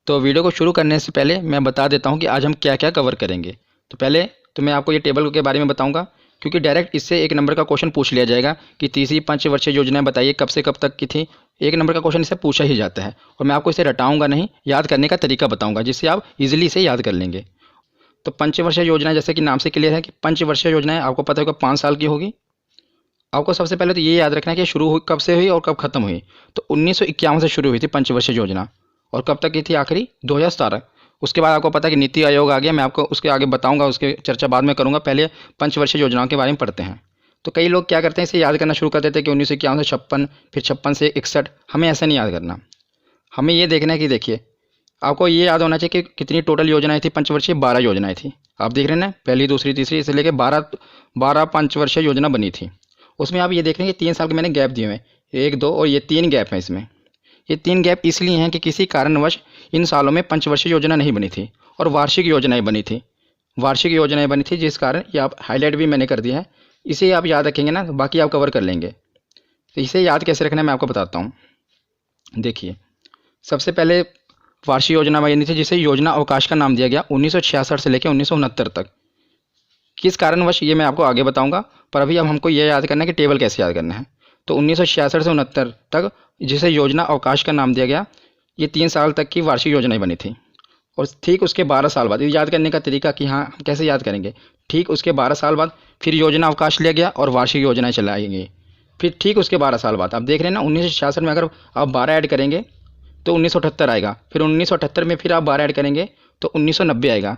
तो वीडियो को शुरू करने से पहले मैं बता देता हूँ कि आज हम क्या क्या कवर करेंगे। तो पहले तो मैं आपको ये टेबल के बारे में बताऊँगा, क्योंकि डायरेक्ट इससे एक नंबर का क्वेश्चन पूछ लिया जाएगा कि तीसरी पंचवर्षीय योजनाएं बताइए कब से कब तक की थी। एक नंबर का क्वेश्चन इससे पूछा ही जाता है और मैं आपको इसे रटाऊँगा नहीं, याद करने का तरीका बताऊँगा जिससे आप इजीली इसे याद कर लेंगे। तो पंचवर्षीय योजना जैसे कि नाम से क्लियर है कि पंचवर्षीय योजनाएं आपको पता होगा 5 साल की होगी। आपको सबसे पहले तो ये याद रखना है कि शुरू हुई कब से हुई और कब खत्म हुई। तो 1951 से शुरू हुई थी पंचवर्षीय योजना और कब तक की थी आखिरी 2017। उसके बाद आपको पता है कि नीति आयोग आ गया, मैं आपको उसके आगे बताऊंगा, उसके चर्चा बाद में करूंगा। पहले पंचवर्षीय योजनाओं के बारे में पढ़ते हैं। तो कई लोग क्या करते हैं, इसे याद करना शुरू कर देते हैं कि 1951 से 56, फिर 56 से 61। हमें ऐसा नहीं याद करना, हमें ये देखना है कि देखिए आपको ये याद होना चाहिए कि कितनी टोटल योजनाएं थी पंचवर्षीय। 12 योजनाएं थी। आप देख रहे हैं ना, पहली दूसरी तीसरी इसे लेकर 12 पंचवर्षीय योजना बनी थी। उसमें आप ये देख रहे हैं कि 3 साल के मैंने गैप दिए हुए हैं, 1 2 और ये 3 गैप हैं। इसमें ये 3 गैप इसलिए हैं कि किसी कारणवश इन सालों में पंचवर्षीय योजना नहीं बनी थी और वार्षिक योजनाएं बनी थी। वार्षिक योजनाएं बनी थी जिस कारण ये आप हाईलाइट भी मैंने कर दिया है। इसे आप याद रखेंगे ना, बाकी आप कवर कर लेंगे। तो इसे याद कैसे रखना है मैं आपको बताता हूँ। देखिए सबसे पहले वार्षिक योजना बनी थी जिसे योजना अवकाश का नाम दिया गया 1966 से लेकर 1969 तक। किस कारणवश ये मैं आपको आगे बताऊंगा, पर अभी अब हमको ये याद करना है कि टेबल कैसे याद करना है। तो 1966 से 69 तक जिसे योजना अवकाश का नाम दिया गया, ये 3 साल तक की वार्षिक योजनाएं बनी थी। और ठीक उसके 12 साल बाद, ये याद करने का तरीका कि हाँ हम कैसे याद करेंगे, ठीक उसके 12 साल बाद फिर योजना अवकाश लिया गया और वार्षिक योजनाएं चलाई गई। फिर ठीक उसके 12 साल बाद आप देख रहे हैं ना, 1966 में अगर आप 12 ऐड करेंगे तो 1978 आएगा। फिर 1978 में फिर आप 12 ऐड करेंगे तो 1990 आएगा।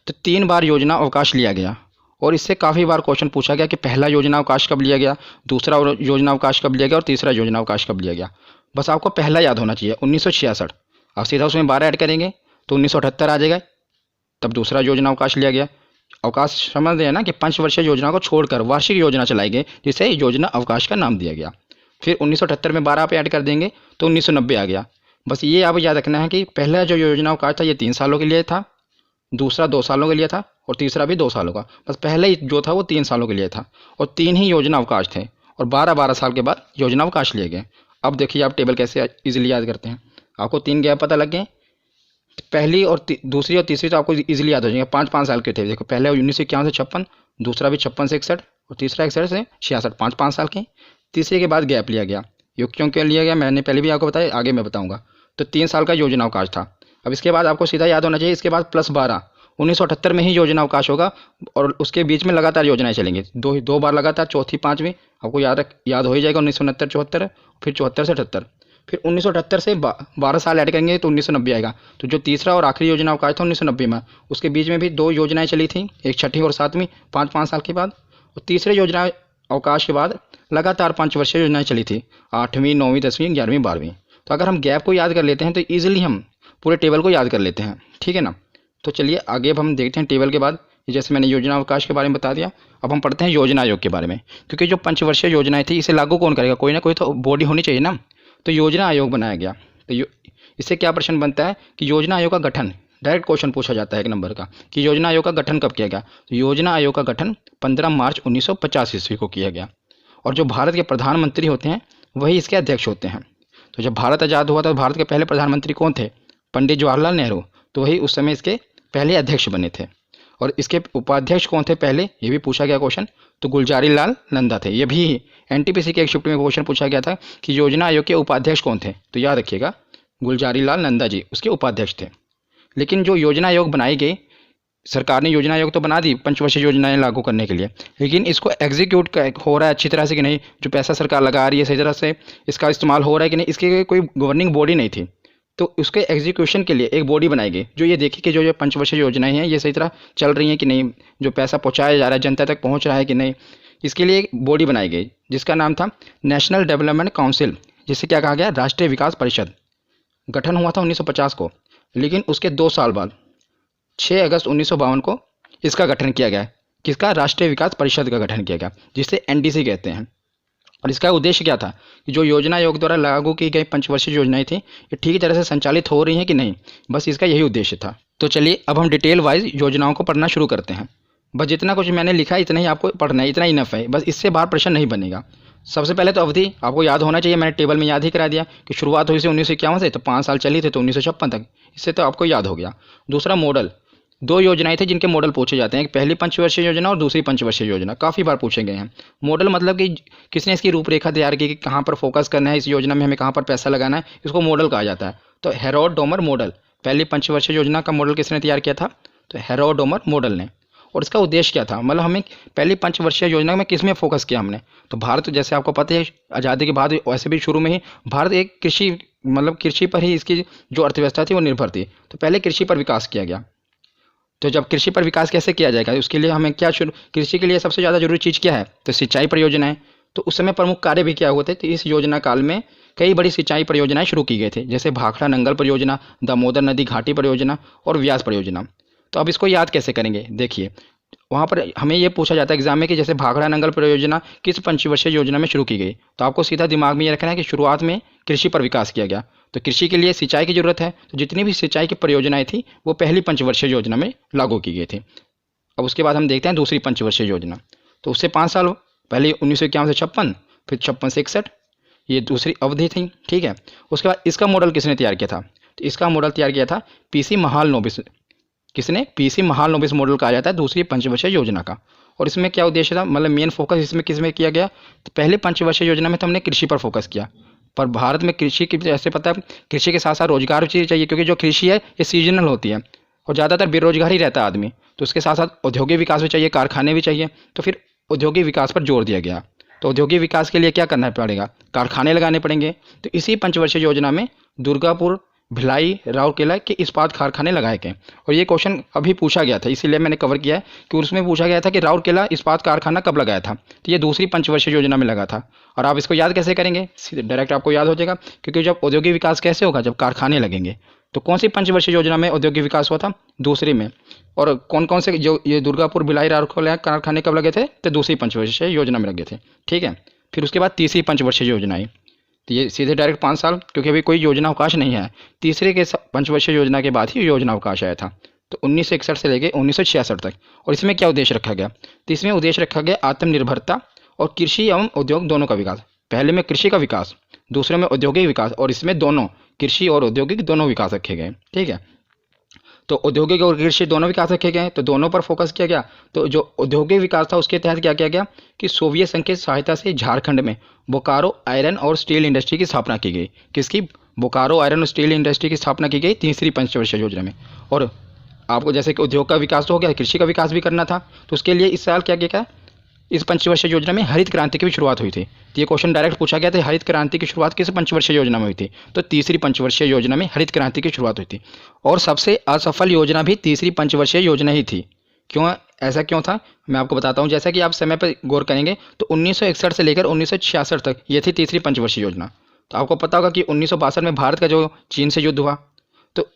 तो 3 बार योजना अवकाश लिया गया और इससे काफ़ी बार क्वेश्चन पूछा गया कि पहला योजना अवकाश कब लिया गया, दूसरा योजना अवकाश कब लिया गया और तीसरा योजना अवकाश कब लिया गया। बस आपको पहला याद होना चाहिए 1966। आप सीधा उसमें 12 ऐड करेंगे तो 1978 आ जाएगा, तब दूसरा योजना अवकाश लिया गया। अवकाश समझ रहे हैं ना कि पंचवर्षीय योजना को छोड़कर वार्षिक योजना चलाई गई जिसे योजना अवकाश का नाम दिया गया। फिर 1978 में 12 पे ऐड कर देंगे तो 1990 आ गया। बस ये आप याद रखना है कि पहला जो योजना अवकाश था ये 3 सालों के लिए था, दूसरा 2 सालों के लिए था और तीसरा भी 2 सालों का। बस पहले ही जो था वो 3 सालों के लिए था और 3 ही योजना अवकाश थे और 12-12 साल के बाद योजना अवकाश लिए गए। अब देखिए आप टेबल कैसे इजीली याद करते हैं। आपको 3 गैप पता लग गए, पहली और दूसरी और तीसरी तो आपको इजीली याद हो जाएंगे। 5-5 साल के थे। देखो पहले 1951 से 56, दूसरा भी 56 से 61 और तीसरा 61 से 66, 5-5 साल के। तीसरे के बाद गैप लिया गया। ये क्यों लिया गया मैंने पहले भी आपको बताया, आगे मैं बताऊंगा। तो 3 साल का योजना अवकाश था। अब इसके बाद आपको सीधा याद होना चाहिए, इसके बाद +12 1978 में ही योजना अवकाश होगा और उसके बीच में लगातार योजनाएं चलेंगी। दो बार लगातार, चौथी पाँचवीं आपको याद हो ही जाएगा। 1969 74, फिर 74 से 78, फिर 1978 से 12 साल ऐड करेंगे तो 1990 आएगा। तो जो तीसरा और आखिरी योजना अवकाश था 1990 में, उसके बीच में भी 2 योजनाएं चली थी, एक छठी और 7वीं, 5-5 साल के बाद। और तीसरे योजना अवकाश के बाद लगातार 5 वर्षीय योजनाएं चली थी, 8वीं 9वीं 10वीं 11वीं 12वीं। तो अगर हम गैप को याद कर लेते हैं तो ईजिली हम पूरे टेबल को याद कर लेते हैं, ठीक है ना। तो चलिए आगे अब हम देखते हैं टेबल के बाद। जैसे मैंने योजना अवकाश के बारे में बता दिया, अब हम पढ़ते हैं योजना आयोग के बारे में। क्योंकि जो पंचवर्षीय योजनाएं थी इसे लागू कौन करेगा, कोई ना कोई तो बॉडी होनी चाहिए ना। तो योजना आयोग बनाया गया। तो इससे क्या प्रश्न बनता है कि योजना आयोग का गठन, डायरेक्ट क्वेश्चन पूछा जाता है 1 नंबर का कि योजना आयोग का गठन कब किया गया। तो योजना आयोग का गठन 15 मार्च 1950 ईस्वी को किया गया और जो भारत के प्रधानमंत्री होते हैं वही इसके अध्यक्ष होते हैं। तो जब भारत आज़ाद हुआ था, भारत के पहले प्रधानमंत्री कौन थे, पंडित जवाहरलाल नेहरू। तो वही उस समय इसके पहले अध्यक्ष बने थे। और इसके उपाध्यक्ष कौन थे पहले, ये भी पूछा गया क्वेश्चन। तो गुलजारी लाल नंदा थे। ये भी एनटीपीसी के एक शिफ्ट में क्वेश्चन पूछा गया था कि योजना आयोग के उपाध्यक्ष कौन थे। तो याद रखिएगा गुलजारी लाल नंदा जी उसके उपाध्यक्ष थे। लेकिन जो योजना आयोग बनाई गई, सरकार ने योजना आयोग तो बना दी पंचवर्षीय योजनाएं लागू करने के लिए, लेकिन इसको एग्जीक्यूट हो रहा है अच्छी तरह से कि नहीं, जो पैसा सरकार लगा रही है सही तरह से इसका इस्तेमाल हो रहा है कि नहीं, इसकी कोई गवर्निंग बॉडी नहीं थी। तो उसके एग्जीक्यूशन के लिए एक बॉडी बनाई गई जो ये देखे कि जो पंचवर्षीय योजनाएं हैं ये सही तरह चल रही हैं कि नहीं, जो पैसा पहुंचाया जा रहा है जनता तक पहुंच रहा है कि नहीं। इसके लिए एक बॉडी बनाई गई जिसका नाम था नेशनल डेवलपमेंट काउंसिल, जिसे क्या कहा गया, राष्ट्रीय विकास परिषद। गठन हुआ था 1950 को, लेकिन उसके 2 साल बाद 6 अगस्त 1952 को इसका गठन किया गया। किसका, राष्ट्रीय विकास परिषद का गठन किया गया, जिसे एनडीसी कहते हैं। और इसका उद्देश्य क्या था कि जो योजना आयोग द्वारा लागू की गई पंचवर्षीय योजनाएं थी ये ठीक तरह से संचालित हो रही हैं कि नहीं, बस इसका यही उद्देश्य था। तो चलिए अब हम डिटेल वाइज योजनाओं को पढ़ना शुरू करते हैं। बस जितना कुछ मैंने लिखा इतना ही आपको पढ़ना है, इतना इनफ है, बस इससे बाहर प्रश्न नहीं बनेगा। सबसे पहले तो अवधि आपको याद होना चाहिए, मैंने टेबल में याद ही करा दिया कि शुरुआत हुई थी 1951 से, तो 5 साल चली थी तो 1956 तक, इससे तो आपको याद हो गया। दूसरा मॉडल, दो योजनाएं थी जिनके मॉडल पूछे जाते हैं, एक पहली पंचवर्षीय योजना और दूसरी पंचवर्षीय योजना, काफ़ी बार पूछे गए हैं। मॉडल मतलब कि किसने इसकी रूपरेखा तैयार की कि कहाँ पर फोकस करना है इस योजना में, हमें कहाँ पर पैसा लगाना है, इसको मॉडल कहा जाता है। तो हेरोड डोमर मॉडल, पहली पंचवर्षीय योजना का मॉडल किसने तैयार किया था? तो हेरोड डोमर मॉडल ने। और इसका उद्देश्य क्या था, मतलब हमें पहली पंचवर्षीय योजना में किस में फोकस किया हमने? तो भारत, जैसे आपको पता है आज़ादी के बाद वैसे भी शुरू में ही भारत एक कृषि, मतलब कृषि पर ही इसकी जो अर्थव्यवस्था थी वो निर्भर थी, तो पहले कृषि पर विकास किया गया। तो जब कृषि पर विकास कैसे किया जाएगा, उसके लिए हमें क्या शुरू, कृषि के लिए सबसे ज़्यादा जरूरी चीज़ क्या है? तो सिंचाई परियोजनाएं। तो उस समय प्रमुख कार्य भी क्या हुए थे? तो इस योजना काल में कई बड़ी सिंचाई परियोजनाएं शुरू की गई थी, जैसे भाखड़ा नंगल परियोजना, दामोदर नदी घाटी परियोजना और व्यास परियोजना। तो अब इसको याद कैसे करेंगे? देखिए, वहाँ पर हमें ये पूछा जाता है एग्जाम में कि जैसे भाखड़ा नंगल परियोजना किस पंचवर्षीय योजना में शुरू की गई, तो आपको सीधा दिमाग में ये रखना है कि शुरुआत में कृषि पर विकास किया गया, तो कृषि के लिए सिंचाई की जरूरत है, तो जितनी भी सिंचाई की परियोजनाएं थी वो पहली पंचवर्षीय योजना में लागू की गई थी। अब उसके बाद हम देखते हैं दूसरी पंचवर्षीय योजना, तो उससे 5 साल पहले 1951 से 56, फिर 56 से 61, ये दूसरी अवधि थी, ठीक है। उसके बाद इसका मॉडल किसने तैयार किया था? तो इसका मॉडल तैयार किया था पीसी महालनोबिस। किसने? पीसी महालनोबिस मॉडल कहा जाता है दूसरी पंचवर्षीय योजना का। और इसमें क्या उद्देश्य था, मतलब मेन फोकस इसमें किसमें किया गया? तो पहले पंचवर्षीय योजना में तो हमने कृषि पर फोकस किया, पर भारत में कृषि की, जैसे पता है कृषि के साथ साथ रोजगार भी चाहिए, क्योंकि जो कृषि है ये सीजनल होती है और ज़्यादातर बेरोजगार ही रहता है आदमी, तो उसके साथ साथ औद्योगिक विकास भी चाहिए, कारखाने भी चाहिए, तो फिर औद्योगिक विकास पर जोर दिया गया। तो औद्योगिक विकास के लिए क्या करना पड़ेगा? कारखाने लगाने पड़ेंगे। तो इसी पंचवर्षीय योजना में दुर्गापुर, भिलाई, राउरकेला के इस्पात कारखाने लगाए गए। और ये क्वेश्चन अभी पूछा गया था, इसीलिए मैंने कवर किया है कि उसमें पूछा गया था कि राउरकेला इस्पात कारखाना कब लगाया था, तो ये दूसरी पंचवर्षीय योजना में लगा था। और आप इसको याद कैसे करेंगे? सीधे डायरेक्ट आपको याद हो जाएगा, क्योंकि जब औद्योगिक विकास कैसे होगा? जब कारखाने लगेंगे। तो कौन सी पंचवर्षीय योजना में औद्योगिक विकास हुआ था? दूसरी में। और कौन कौन से जो ये दुर्गापुर, भिलाई, राउरकेला कारखाने कब लगे थे? तो दूसरी पंचवर्षीय योजना में लगे थे, ठीक है। फिर उसके बाद तीसरी पंचवर्षीय योजना आई, तो ये सीधे डायरेक्ट 5 साल, क्योंकि अभी कोई योजना अवकाश नहीं है। तीसरे के पंचवर्षीय योजना के बाद ही योजना अवकाश आया था, तो 1961 से लेकर 1966 तक। और इसमें क्या उद्देश्य रखा गया? तो इसमें उद्देश्य रखा गया आत्मनिर्भरता और कृषि एवं उद्योग दोनों का विकास। पहले में कृषि का विकास, दूसरे में औद्योगिक विकास, और इसमें दोनों कृषि और औद्योगिक दोनों विकास रखे गए, ठीक है। तो औद्योगिक और कृषि दोनों विकास रखे गए, तो दोनों पर फोकस किया गया। तो जो औद्योगिक विकास था उसके तहत क्या किया गया कि सोवियत संघ की सहायता से झारखंड में बोकारो आयरन और स्टील इंडस्ट्री की स्थापना की गई। किसकी? बोकारो आयरन और स्टील इंडस्ट्री की स्थापना की गई तीसरी पंचवर्षीय योजना में। और आपको जैसे कि उद्योग का विकास तो हो गया, कृषि का विकास भी करना था, तो उसके लिए इस साल क्या किया, इस पंचवर्षीय योजना में हरित क्रांति की भी शुरुआत हुई थी। तो ये क्वेश्चन डायरेक्ट पूछा गया था, हरित क्रांति की शुरुआत किस पंचवर्षीय योजना में हुई थी? तो तीसरी पंचवर्षीय योजना में हरित क्रांति की शुरुआत हुई थी। और सबसे असफल योजना भी तीसरी पंचवर्षीय योजना ही थी। क्यों, ऐसा क्यों था, मैं आपको बताता हूँ। जैसा कि आप समय पर गौर करेंगे तो 1961 से लेकर 1966 तक ये थी तीसरी पंचवर्षीय योजना। तो आपको पता होगा कि 1962 में भारत का जो चीन से युद्ध हुआ, तो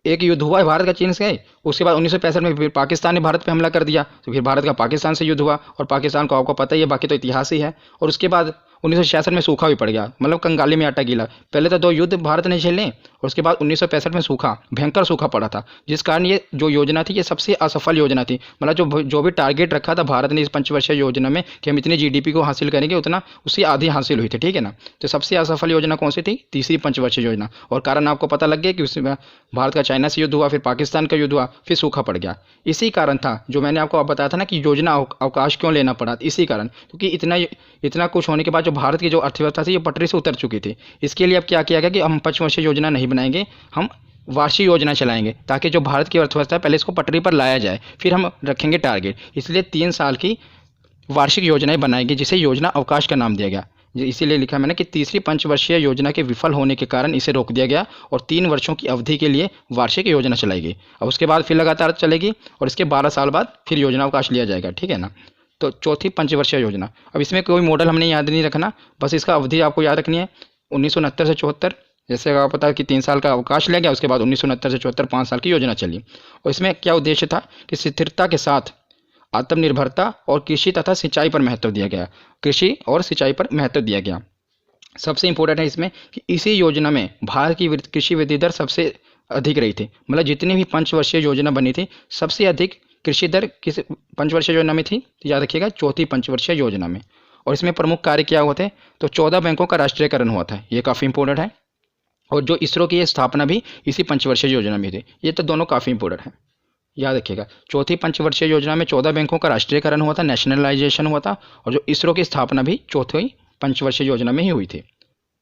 एक युद्ध हुआ है भारत का चीन से, उसके बाद 1965 में फिर पाकिस्तान ने भारत पे हमला कर दिया, तो फिर भारत का पाकिस्तान से युद्ध हुआ, और पाकिस्तान को आपको पता ही है, बाकी तो इतिहास ही है। और उसके बाद 1966 में सूखा भी पड़ गया, मतलब कंगाली में आटा गीला। पहले तो 2 युद्ध भारत ने झेले, और उसके बाद 1965 में सूखा, भयंकर सूखा पड़ा था, जिस कारण ये जो योजना थी ये सबसे असफल योजना थी। मतलब जो भी टारगेट रखा था भारत ने इस पंचवर्षीय योजना में कि हम इतने जीडीपी को हासिल करेंगे, उतना उससे आधी हासिल हुई थी, ठीक है ना। तो सबसे असफल योजना कौन सी थी? तीसरी पंचवर्षीय योजना। और कारण आपको पता लग गया कि उसमें भारत का चाइना से युद्ध हुआ, फिर पाकिस्तान का युद्ध हुआ, फिर सूखा पड़ गया। इसी कारण था जो मैंने आपको बताया था ना कि योजना अवकाश क्यों लेना पड़ा, इसी कारण, क्योंकि इतना कुछ होने के बाद जो भारत की जो अर्थव्यवस्था थी ये पटरी से उतर चुकी थी। इसके लिए अब क्या किया गया कि हम पंचवर्षीय योजना नहीं बनाएंगे, हम वार्षिक योजना चलाएंगे, ताकि जो भारत की अर्थव्यवस्था है पहले इसको पटरी पर लाया जाए, फिर हम रखेंगे टारगेट। इसलिए 3 साल की वार्षिक योजनाएं बनाएंगे, जिसे योजना अवकाश का नाम दिया गया। इसीलिए लिखा मैंने कि तीसरी पंचवर्षीय योजना के विफल होने के कारण इसे रोक दिया गया और 3 वर्षों की अवधि के लिए वार्षिक योजना चलाई गई। अब उसके बाद फिर लगातार चलेगी और इसके 12 साल बाद फिर योजना अवकाश लिया जाएगा, ठीक है ना। तो चौथी पंचवर्षीय योजना, अब इसमें कोई मॉडल हमने याद नहीं रखना, बस इसका अवधि आपको याद रखनी है 1969 से 74। जैसे आपको पता है कि 3 साल का अवकाश लिया गया, उसके बाद 1969 से 74 5 साल की योजना चली। और इसमें क्या उद्देश्य था कि स्थिरता के साथ आत्मनिर्भरता और कृषि तथा सिंचाई पर महत्व दिया गया, कृषि और सिंचाई पर महत्व दिया गया। सबसे इंपॉर्टेंट है इसमें कि इसी योजना में भारत की कृषि वृद्धि दर सबसे अधिक रही थी। मतलब जितनी भी पंचवर्षीय योजना बनी थी, सबसे अधिक कृषि दर किस पंचवर्षीय योजना में थी? तो याद रखिएगा, चौथी पंचवर्षीय योजना में। और इसमें प्रमुख कार्य क्या हुए थे, तो 14 बैंकों का राष्ट्रीयकरण हुआ था, ये काफ़ी इंपॉर्टेंट है। और जो इसरो की स्थापना भी इसी पंचवर्षीय योजना में थी। ये तो दोनों काफ़ी इंपॉर्टेंट है, याद रखिएगा। चौथी पंचवर्षीय योजना में 14 बैंकों का राष्ट्रीयकरण हुआ था, नेशनलाइजेशन हुआ था, और जो इसरो की स्थापना भी चौथी पंचवर्षीय योजना में ही हुई थी।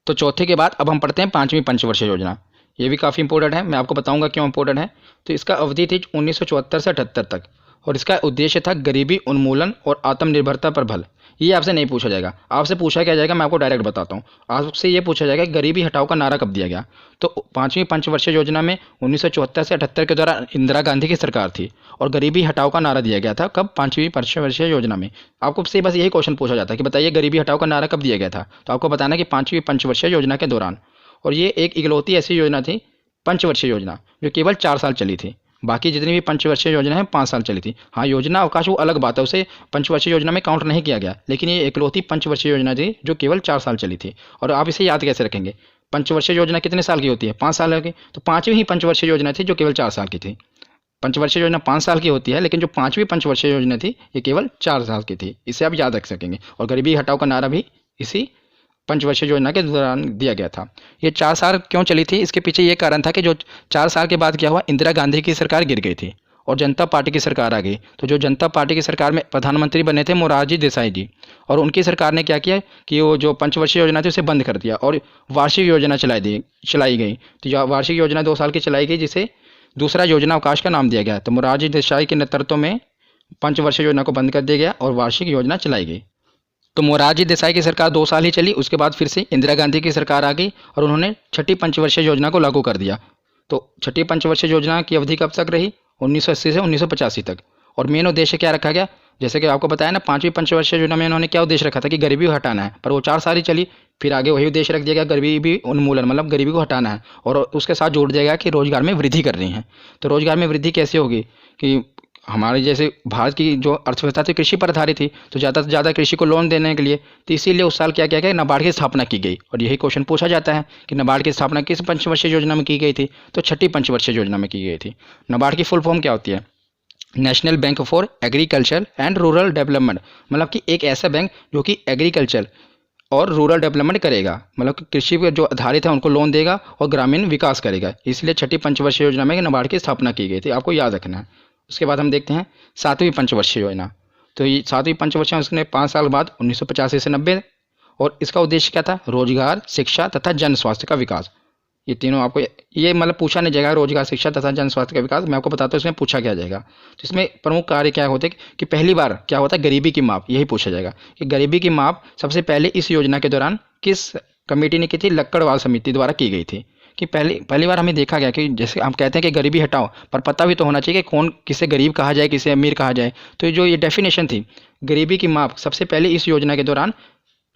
तो चौथे के बाद अब हम पढ़ते हैं पाँचवीं पंचवर्षीय योजना। ये भी काफ़ी इंपॉर्टेंट है, मैं आपको बताऊंगा क्यों इंपॉर्टेंट है। तो इसका अवधि थी 1974 से 78 तक, और इसका उद्देश्य था गरीबी उन्मूलन और आत्मनिर्भरता पर बल। ये आपसे नहीं पूछा जाएगा, आपसे पूछा क्या जाएगा, मैं आपको डायरेक्ट बताता हूँ। आपसे ये पूछा जाएगा कि गरीबी हटाओ का नारा कब दिया गया। तो पाँचवीं पंचवर्षीय योजना में 1974 से 78 के दौरान इंदिरा गांधी की सरकार थी, और गरीबी हटाओ का नारा दिया गया था कब, पाँचवीं पंचवर्षीय योजना में। आपको से बस यही क्वेश्चन पूछा जाता है कि बताइए गरीबी हटाओ का नारा कब दिया गया था, तो आपको बताना कि पाँचवीं पंचवर्षीय योजना के दौरान। और ये एक इकलौती ऐसी योजना थी, पंचवर्षीय योजना, जो केवल 4 साल चली थी। बाकी जितनी भी पंचवर्षीय योजना है 5 साल चली थी। हाँ, योजना अवकाश वो अलग बात है, उसे पंचवर्षीय योजना में काउंट नहीं किया गया, लेकिन ये इकलौती पंचवर्षीय योजना थी जो केवल 4 साल चली थी। और आप इसे याद कैसे रखेंगे, पंचवर्षीय योजना कितने साल की होती है, 5 साल की। तो पाँचवीं ही पंचवर्षीय योजना थी जो केवल 4 साल की थी। पंचवर्षीय योजना 5 साल की होती है, लेकिन जो पाँचवीं पंचवर्षीय योजना थी ये केवल 4 साल की थी। इसे आप याद रख सकेंगे। और गरीबी हटाओ का नारा भी इसी पंचवर्षीय योजना के दौरान दिया गया था। ये 4 साल क्यों चली थी, इसके पीछे ये कारण था कि जो 4 साल के बाद क्या हुआ, इंदिरा गांधी की सरकार गिर गई थी और जनता पार्टी की सरकार आ गई। तो जो जनता पार्टी की सरकार में प्रधानमंत्री बने थे मोरारजी देसाई जी, और उनकी सरकार ने क्या किया कि वो जो पंचवर्षीय योजना थी उसे बंद कर दिया और वार्षिक योजना चलाई गई। तो यह वार्षिक योजना 2 साल की चलाई गई, जिसे दूसरा योजना अवकाश का नाम दिया गया। तो मोरारजी देसाई के नेतृत्व में पंचवर्षीय योजना को बंद कर दिया गया और वार्षिक योजना चलाई गई। तो मोरारजी देसाई की सरकार 2 साल ही चली, उसके बाद फिर से इंदिरा गांधी की सरकार आ गई और उन्होंने छठी पंचवर्षीय योजना को लागू कर दिया। तो छठी पंचवर्षीय योजना की अवधि कब तक रही, 1980 से 1985 तक। और मेन उद्देश्य क्या रखा गया, जैसे कि आपको बताया ना, पाँचवीं पंचवर्षीय योजना में उन्होंने क्या उद्देश्य रखा था कि गरीबी को हटाना है, पर वो 4 साल ही चली। फिर आगे वही उद्देश्य रख दिया गया, गरीबी उन्मूलन, मतलब गरीबी को हटाना है, और उसके साथ जोड़ दिया गया कि रोजगार में वृद्धि कर रही हैं। तो रोजगार में वृद्धि कैसे होगी कि हमारे जैसे भारत की जो अर्थव्यवस्था थी कृषि पर आधारित थी, तो ज़्यादा से ज़्यादा कृषि को लोन देने के लिए, तो इसीलिए उस साल क्या किया गया, नाबार्ड की स्थापना की गई। और यही क्वेश्चन पूछा जाता है कि नाबार्ड की स्थापना किस पंचवर्षीय योजना में की गई थी, तो छठी पंचवर्षीय योजना में की गई थी। नाबार्ड की फुल फॉर्म क्या होती है, national bank for agriculture and rural development, मतलब कि एक ऐसा बैंक जो कि एग्रीकल्चर और रूरल डेवलपमेंट करेगा, मतलब कि कृषि पर जो आधारित है उनको लोन देगा और ग्रामीण विकास करेगा। इसलिए छठी पंचवर्षीय योजना में नाबार्ड की स्थापना की गई थी, आपको याद रखना है। उसके बाद हम देखते हैं सातवीं पंचवर्षीय योजना। तो ये सातवीं पंचवर्षीय उसने 5 साल बाद 1985 से 90, और इसका उद्देश्य क्या था, रोजगार, शिक्षा तथा जन स्वास्थ्य का विकास। ये तीनों आपको ये मतलब पूछा नहीं जाएगा, रोजगार, शिक्षा तथा जन स्वास्थ्य का विकास। मैं आपको बताता हूँ इसमें पूछा क्या जाएगा। तो इसमें प्रमुख कार्य क्या होते कि पहली बार क्या होता है, गरीबी की माप, यही पूछा जाएगा कि गरीबी की माप सबसे पहले इस योजना के दौरान किस कमेटी ने की थी, लक्कड़वाल समिति द्वारा की गई थी। कि पहली बार हमें देखा गया कि जैसे हम कहते हैं कि गरीबी हटाओ, पर पता भी तो होना चाहिए कि कौन किसे गरीब कहा जाए, किसे अमीर कहा जाए। तो जो ये डेफिनेशन थी गरीबी की माप, सबसे पहले इस योजना के दौरान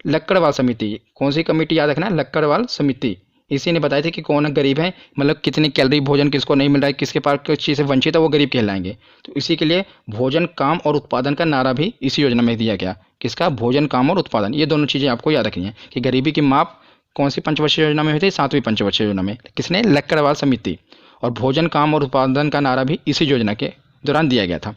लक्कड़वाल समिति, कौन सी कमेटी याद रखना है, लक्कड़वाल समिति, इसी ने बताई थी कि कौन गरीब है, मतलब कितनी कैलोरी भोजन किसको नहीं मिल रहा है, किसके पास किस चीज़ से वंचित है, वो गरीब कहलाएंगे। तो इसी के लिए भोजन, काम और उत्पादन का नारा भी इसी योजना में दिया गया। किसका, भोजन, काम और उत्पादन, ये दोनों चीज़ें आपको याद रखनी है कि गरीबी की माप कौन सी पंचवर्षीय योजना में हुई थी, सातवीं पंचवर्षीय योजना में। किसने, लक्कड़वाल समिति। और भोजन, काम और उत्पादन का नारा भी इसी योजना के दौरान दिया गया था।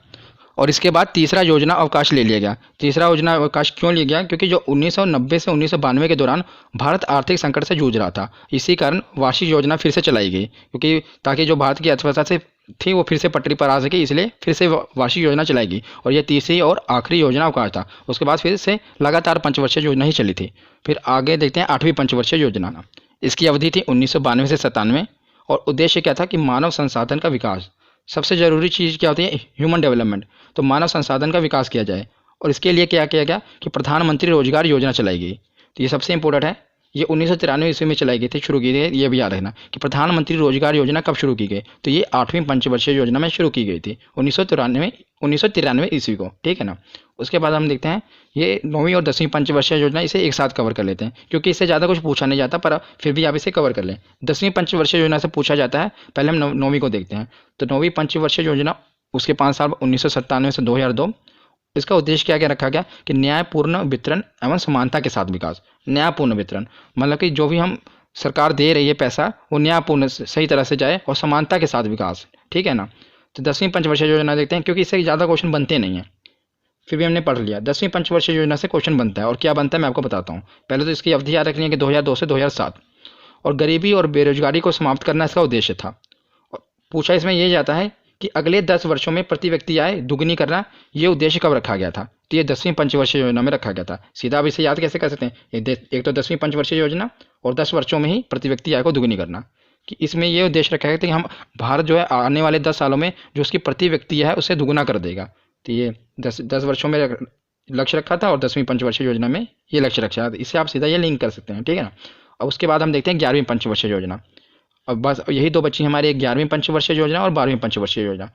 और इसके बाद तीसरा योजना अवकाश ले लिया गया। तीसरा योजना अवकाश क्यों लिया गया, क्योंकि जो 1990 से 1992 के दौरान भारत आर्थिक संकट से जूझ रहा था, इसी कारण वार्षिक योजना फिर से चलाई गई, क्योंकि ताकि जो भारत की अर्थव्यवस्था से थी वो फिर से पटरी पर आ सके, इसलिए फिर से वार्षिक योजना चलाई गई। और ये तीसरी और आखिरी योजना अवकाश था। उसके बाद फिर से लगातार पंचवर्षीय योजना ही चली थी। फिर आगे देखते हैं आठवीं पंचवर्षीय योजना। इसकी अवधि थी 1992 से 97, और उद्देश्य क्या था कि मानव संसाधन का विकास। सबसे ज़रूरी चीज़ क्या होती है, ह्यूमन डेवलपमेंट, तो मानव संसाधन का विकास किया जाए। और इसके लिए क्या किया गया कि प्रधानमंत्री रोजगार योजना चलाई गई। तो ये सबसे इंपॉर्टेंट है, ये 1993 ईस्वी में चलाई गई थी, शुरू की गई। ये भी याद रखना कि प्रधानमंत्री रोजगार योजना कब शुरू की गई, तो ये आठवीं पंचवर्षीय योजना में शुरू की गई थी 1993 ईस्वी को, ठीक है ना। उसके बाद हम देखते हैं ये 9वीं और 10वीं पंचवर्षीय योजना, इसे एक साथ कवर कर लेते हैं क्योंकि इससे ज़्यादा कुछ पूछा नहीं जाता, पर फिर भी आप इसे कवर कर लें। 10वीं पंचवर्षीय योजना से पूछा जाता है, पहले हम 9वीं को देखते हैं। तो 9वीं पंचवर्षीय योजना, उसके 5 साल 1997 से 2002। इसका उद्देश्य क्या क्या रखा गया कि न्यायपूर्ण वितरण एवं समानता के साथ विकास। न्यायपूर्ण वितरण मतलब कि जो भी हम सरकार दे रही है पैसा, वो न्यायपूर्ण सही तरह से जाए और समानता के साथ विकास, ठीक है ना। तो 10वीं पंचवर्षीय योजना देखते हैं, क्योंकि इससे ज़्यादा क्वेश्चन बनते नहीं हैं। फिर भी हमने पढ़ लिया। 10वीं पंचवर्षीय योजना से क्वेश्चन बनता है, और क्या बनता है मैं आपको बताता हूँ। पहले तो इसकी अवधि याद रखनी है कि 2002 से 2007, और गरीबी और बेरोजगारी को समाप्त करना इसका उद्देश्य था। और पूछा इसमें ये जाता है कि अगले 10 वर्षों में प्रति व्यक्ति आय दुगनी करना, ये उद्देश्य कब रखा गया था। तो ये 10वीं पंचवर्षीय योजना में रखा गया था। सीधा आप इसे याद कैसे कर सकते हैं, एक तो 10वीं पंचवर्षीय योजना और 10 वर्षों में ही प्रति व्यक्ति आय को दुगनी करना, कि इसमें ये उद्देश्य रखा गया था कि हम भारत जो है आने वाले 10 सालों में जो उसकी प्रति व्यक्ति है उसे दुगुना कर देगा। तो ये 10 वर्षों में लक्ष्य रखा था, और 10वीं पंचवर्षीय योजना में ये लक्ष्य रखा था। इसे आप सीधा ये लिंक कर सकते हैं, ठीक है ना। और उसके बाद हम देखते हैं 11वीं पंचवर्षीय योजना। अब बस यही दो बची हमारी, 11वीं पंचवर्षीय योजना और 12वीं पंचवर्षीय योजना।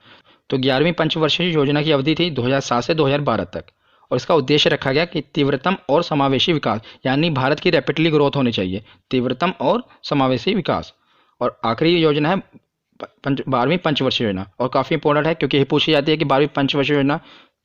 तो 11वीं पंचवर्षीय योजना की अवधि थी 2007 से 2012 तक, और इसका उद्देश्य रखा गया कि तीव्रतम और समावेशी विकास, यानी भारत की रैपिडली ग्रोथ होनी चाहिए, तीव्रतम और समावेशी विकास। और आखिरी योजना है 12वीं पंचवर्षीय योजना, और काफ़ी इंपॉर्टेंट है क्योंकि ये पूछी जाती है कि 12वीं पंचवर्षीय योजना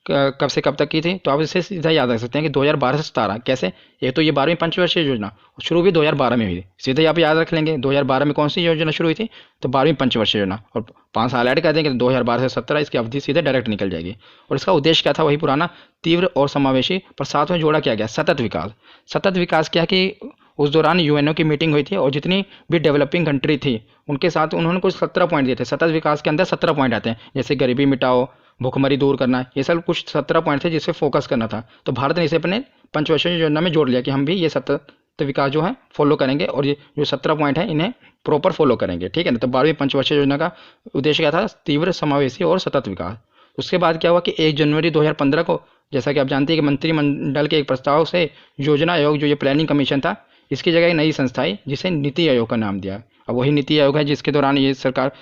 कब से कब तक की थी। तो आप इसे सीधा याद रख सकते हैं कि 2012 से 17। कैसे, ये तो ये 12वीं पंचवर्षीय योजना शुरू भी 2012 में हुई थी, सीधे आप याद रख लेंगे 2012 में कौन सी योजना शुरू हुई थी, तो 12वीं पंचवर्षीय योजना, और 5 साल ऐड कर देंगे तो 2012 से 17, इसकी अवधि सीधे डायरेक्ट निकल जाएगी। और इसका उद्देश्य क्या था, वही पुराना, तीव्र और समावेशी, पर साथ में जोड़ा क्या गया, सतत विकास। सतत विकास क्या कि उस दौरान यूएनओ की मीटिंग हुई थी, और जितनी भी डेवलपिंग कंट्री थी उनके साथ उन्होंने कुछ 17 पॉइंट दिए थे। सतत विकास के अंदर 17 पॉइंट आते हैं, जैसे गरीबी मिटाओ, भूखमरी दूर करना, ये सब कुछ 17 पॉइंट थे जिससे फोकस करना था। तो भारत ने इसे अपने पंचवर्षीय योजना में जोड़ लिया कि हम भी ये सतत विकास जो है फॉलो करेंगे, और ये जो 17 पॉइंट हैं इन्हें प्रॉपर फॉलो करेंगे, ठीक है ना। तो 12वीं पंचवर्षीय योजना का उद्देश्य क्या था, तीव्र, समावेशी और सतत विकास। उसके बाद क्या हुआ कि 1 जनवरी 2015 को, जैसा कि आप जानते हैं कि मंत्रिमंडल के एक प्रस्ताव से योजना आयोग, जो ये प्लानिंग कमीशन था, इसकी जगह एक नई संस्था आई जिसे नीति आयोग का नाम दिया। अब वही नीति आयोग है जिसके दौरान ये सरकार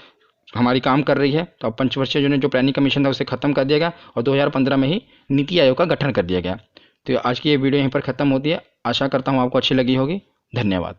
हमारी काम कर रही है। तो अब पंचवर्षीय जो प्लानिंग कमीशन था उसे खत्म कर दिया गया, और 2015 में ही नीति आयोग का गठन कर दिया गया। तो आज की ये वीडियो यहीं पर ख़त्म होती है। आशा करता हूँ आपको अच्छी लगी होगी। धन्यवाद।